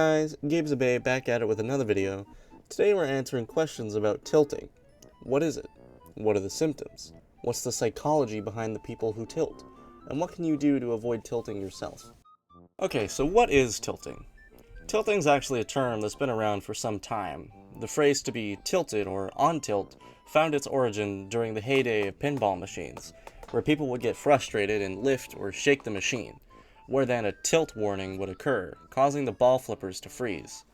Guys, GabesAbay back at it with another video. Today we're answering questions about tilting. What is it? What are the symptoms? What's the psychology behind the people who tilt? And what can you do to avoid tilting yourself? Okay, so what is tilting? Tilting is actually a term that's been around for some time. The phrase to be tilted or on tilt found its origin during the heyday of pinball machines, where people would get frustrated and lift or shake the machine, where then a tilt warning would occur, causing the ball flippers to freeze.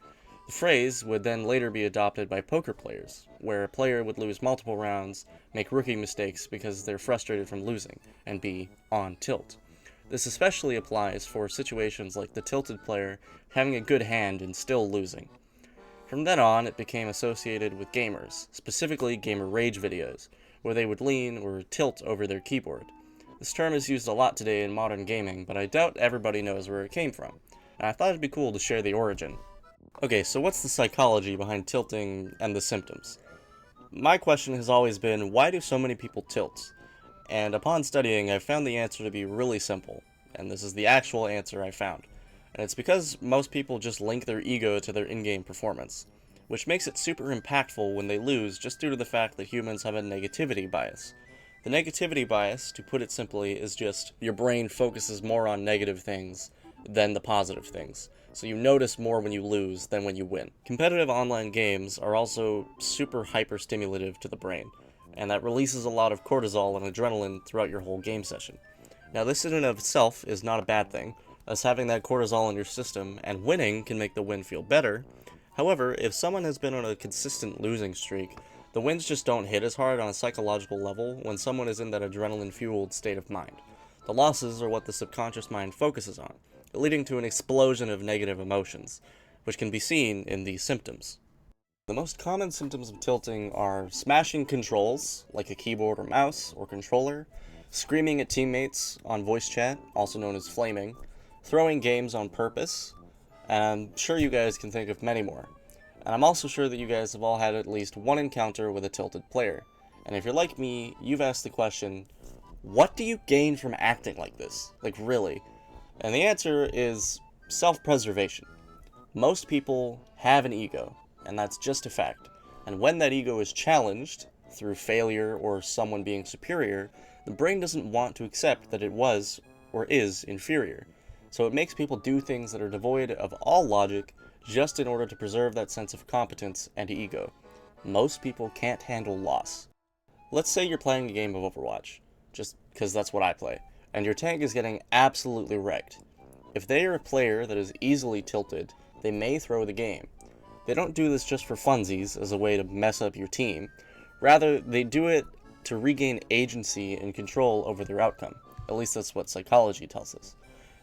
The phrase would then later be adopted by poker players, where a player would lose multiple rounds, make rookie mistakes because they're frustrated from losing, and be on tilt. This especially applies for situations like the tilted player having a good hand and still losing. From then on, it became associated with gamers, specifically gamer rage videos, where they would lean or tilt over their keyboard. This term is used a lot today in modern gaming, but I doubt everybody knows where it came from, and I thought it'd be cool to share the origin. Okay, so what's the psychology behind tilting and the symptoms? My question has always been, why do so many people tilt? And upon studying, I found the answer to be really simple, and this is the actual answer I found. And it's because most people just link their ego to their in-game performance, which makes it super impactful when they lose just due to the fact that humans have a negativity bias. The negativity bias, to put it simply, is just your brain focuses more on negative things than the positive things, so you notice more when you lose than when you win. Competitive online games are also super hyper-stimulative to the brain, and that releases a lot of cortisol and adrenaline throughout your whole game session. Now this in and of itself is not a bad thing, as having that cortisol in your system and winning can make the win feel better. However, if someone has been on a consistent losing streak, the wins just don't hit as hard on a psychological level when someone is in that adrenaline-fueled state of mind. The losses are what the subconscious mind focuses on, leading to an explosion of negative emotions, which can be seen in these symptoms. The most common symptoms of tilting are smashing controls, like a keyboard or mouse or controller, screaming at teammates on voice chat, also known as flaming, throwing games on purpose, and I'm sure you guys can think of many more. And I'm also sure that you guys have all had at least one encounter with a tilted player. And if you're like me, you've asked the question, what do you gain from acting like this? Like, really? And the answer is self-preservation. Most people have an ego, and that's just a fact. And when that ego is challenged, through failure or someone being superior, the brain doesn't want to accept that it was or is inferior. So it makes people do things that are devoid of all logic just in order to preserve that sense of competence and ego. Most people can't handle loss. Let's say you're playing a game of Overwatch, just because that's what I play, and your tank is getting absolutely wrecked. If they are a player that is easily tilted, they may throw the game. They don't do this just for funsies as a way to mess up your team. Rather, they do it to regain agency and control over their outcome. At least that's what psychology tells us.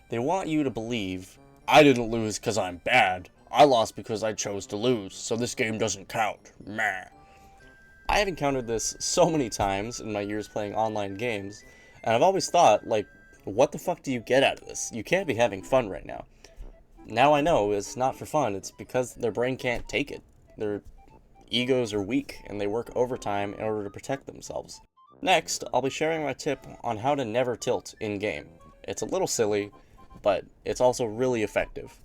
They want you to believe, I didn't lose because I'm bad. I lost because I chose to lose, so this game doesn't count. Meh. I have encountered this so many times in my years playing online games, and I've always thought, like, what the fuck do you get out of this? You can't be having fun right now. Now I know it's not for fun, it's because their brain can't take it. Their egos are weak, and they work overtime in order to protect themselves. Next, I'll be sharing my tip on how to never tilt in-game. It's a little silly, but it's also really effective.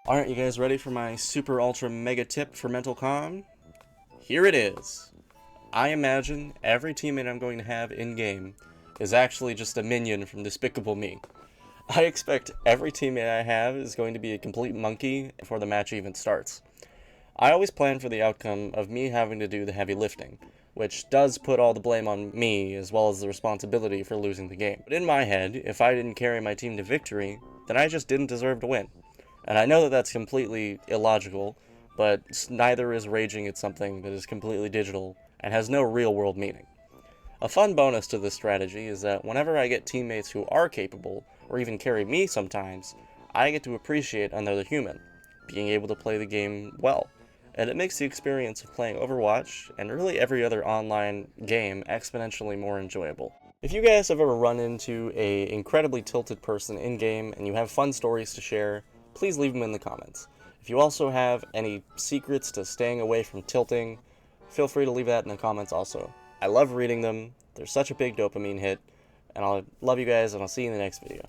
Alright, you guys ready for my super ultra mega tip for mental calm? Here it is. I imagine every teammate I'm going to have in-game is actually just a minion from Despicable Me. I expect every teammate I have is going to be a complete monkey before the match even starts. I always plan for the outcome of me having to do the heavy lifting, which does put all the blame on me as well as the responsibility for losing the game. But in my head, if I didn't carry my team to victory, then I just didn't deserve to win. And I know that that's completely illogical, but neither is raging at something that is completely digital and has no real-world meaning. A fun bonus to this strategy is that whenever I get teammates who are capable, or even carry me sometimes, I get to appreciate another human, being able to play the game well. And it makes the experience of playing Overwatch, and really every other online game, exponentially more enjoyable. If you guys have ever run into an incredibly tilted person in-game and you have fun stories to share, please leave them in the comments. If you also have any secrets to staying away from tilting, feel free to leave that in the comments also. I love reading them, they're such a big dopamine hit, and I love you guys, and I'll see you in the next video.